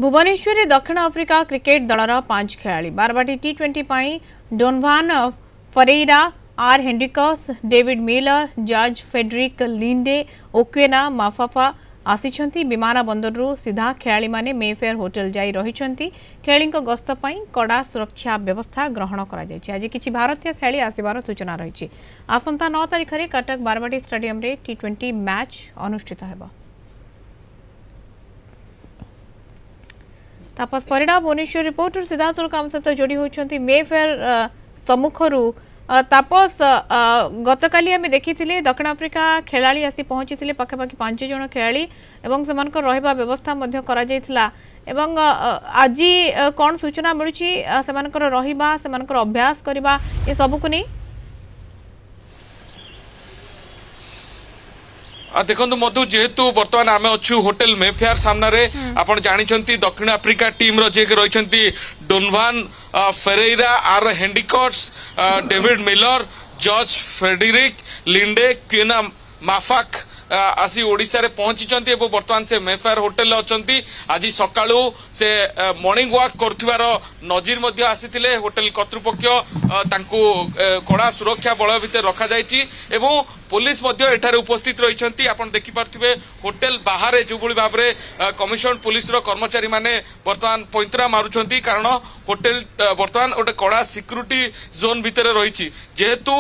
भुवनेश्वर दक्षिण Africa cricket दलर 5 खेलाड़ी बारवाटी टी20 डोनोवान फरेरा आर Hendricks David Miller George Frederick Linde Kwena Maphaka आसी विमान बंदर सीधा खेलाड़ी माने मेफेयर होटल जाई रही खेली गस्त कड़ा सुरक्षा व्यवस्था ग्रहण कर आज किसी भारतीय खेली आसबार सूचना रही। आसंता 9 तारिख में कटक बारवाटी स्टेडियम रे टी20 मैच अनुष्ठित होगा। तापस परिड़ा भुवनेश्वर रिपोर्टर सीधासख आम सहित जोड़ी होती मेफेयर सम्मुखर तापस गतकाली आम देखी दक्षिण आफ्रिका खेलाड़ी आसी पहुंची पाखापाखि 5 जन खेलाड़ी एवं से रहिबा व्यवस्था एवं आज कौन सूचना मिलूँ से अभ्यास करने ये सबको नहीं देखो मधु जेहेतु बर्तमान आम अच्छु होटेल मेफेयर सामने आप जानते दक्षिण आफ्रिका टीम रे रही डोनोवान फेरेरा आर Hendricks David Miller George Frederick Linde Kwena Maphaka आसी ओडिशा रे पहुंची बर्तमान से मेफेयर होटेल अच्छा आज सकाळू से मॉर्निंग वॉक कर नजीर मध्य आसीथिले होटेल कर्तृपक्ष तांकू कड़ा सुरक्षा बल भितर रखा जायछि एवं पुलिस एठारे उपस्थित रही आप देखिपे होटेल बाहर जो भाव में कमिशन पुलिस कर्मचारी माने बर्तमान पैंतरा मारुंट कारण होटेल बर्तमान गोटे कड़ा सिक्यूरीटी जोन भितर रही जेहेतु